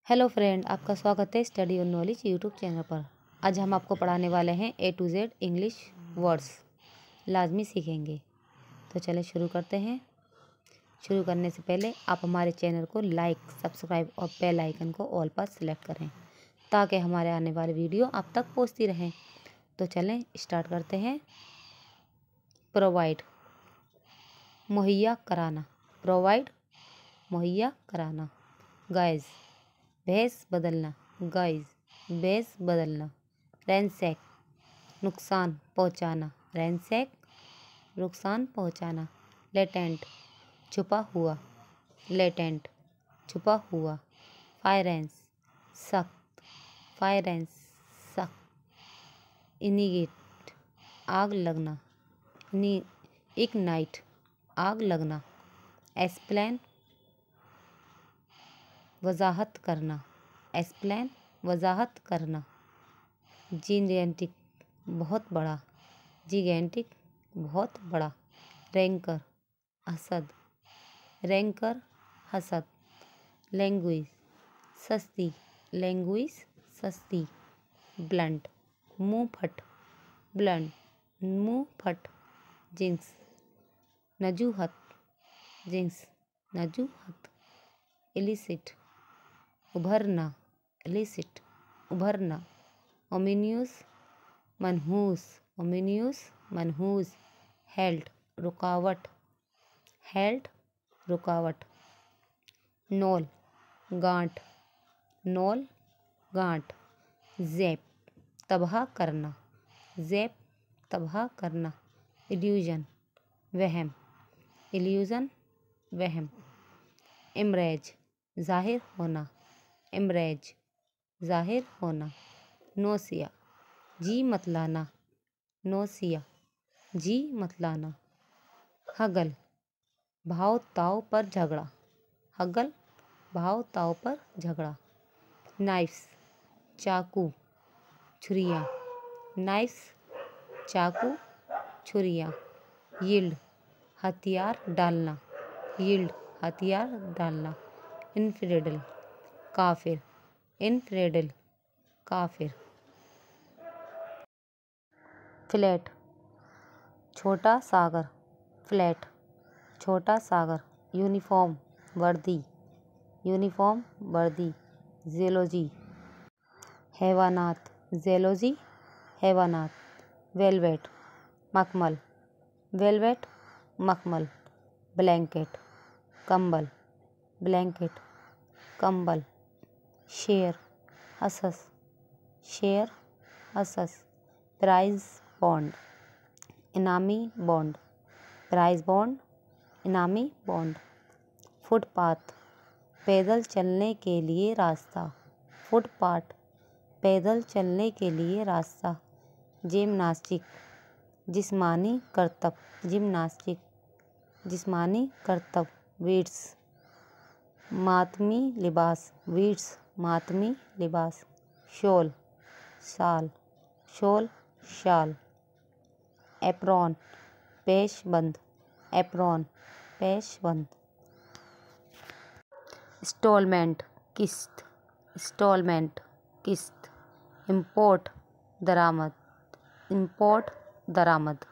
Hello friend, आपका स्वागत है स्टडी और नॉलेज यूट्यूब चैनल पर। आज हम आपको पढ़ाने वाले हैं A to Z English words लाजमी सीखेंगे। तो चले शुरू करते हैं। शुरू करने से पहले आप हमारे चैनल को लाइक, सब्सक्राइब और बेल आइकन को ऑल पर सेलेक्ट करें ताकि हमारे आने वाली वीडियो आप तक पहुंचती रहें। तो चलें स्टार्ट करते हैं। प्रोवाइड, मुहैया कराना। प्रोवाइड, मुहैया कराना। गाइज, भैंस बदलना। गाइज, भैंस बदलना। रैंसैक, नुकसान पहुंचाना। रैंसैक, नुकसान पहुंचाना। लेटेंट, छुपा हुआ। लेटेंट, छुपा हुआ। फायरेंस, सख्त। फायरेंस, सख्त। इनिगेट, आग लगना। इग्नाइट, आग लगना। एक्सप्लेन, वजाहत करना। एक्सप्लेन, वजाहत करना। जिगेंटिक, बहुत बड़ा। जिगेंटिक, बहुत बड़ा। रैंकर, हसद। रैंकर, हसद। लैंग्वेज, सस्ती। लैंग्वेज, सस्ती। ब्लंट, मुँह फट। ब्लंट, मुँह फट। जिंक्स, नजूहत। जिंक्स, नजूहत। इलिसिट, उभरना। इलिसिट, उभरना। ओमिनियस, मनहूस। ओमिनियस, मनहूस। हेल्ट, रुकावट। हेल्ट, रुकावट। नोल, गांठ। नोल, गांठ। ज़ैप, तबाह करना। ज़ैप, तबाह करना। इल्यूजन, वहम। इल्यूजन, वहम। इमरेज, ज़ाहिर होना। इमरेज, ज़ाहिर होना। नोसिया, जी मतलाना। नोसिया, जी मतलाना। हगल, भाव ताव पर झगड़ा। हगल, भाव ताव पर झगड़ा। नाइफ्स, चाकू, छुरियाँ। नाइफ्स, चाकू, छुरियाँ। यील्ड, हथियार डालना। यील्ड, हथियार डालना। इनफिडेल, काफिर। इनफिडेल, काफिर। फ्लैट, छोटा सागर। फ्लैट, छोटा सागर। यूनिफॉर्म, वर्दी। यूनिफॉर्म, वर्दी। ज़ूलॉजी, हैवानात। ज़ूलॉजी, हैवानात। वेलवेट, मखमल। वेलवेट, मखमल। ब्लैंकेट, कंबल। ब्लैंकेट, कंबल। शेयर, हसस। शेयर, हसस। प्राइज बॉन्ड, इनामी बॉन्ड। प्राइज बॉन्ड, इनामी बॉन्ड। फुटपाथ, पैदल चलने के लिए रास्ता। फुटपाथ, पैदल चलने के लिए रास्ता। जिम्नास्टिक, जिस्मानी करतब। जिम्नास्टिक, जिस्मानी करतब। वीड्स, मातमी लिबास। वीड्स, मातमी लिबास। शॉल, शाल। शॉल, शाल। एप्रॉन, पेशबंद। एप्रॉन, पेशबंद। इंस्टॉलमेंट, किस्त। इंस्टॉलमेंट, किस्त। इंपोर्ट, दरामद। इंपोर्ट, दरामद।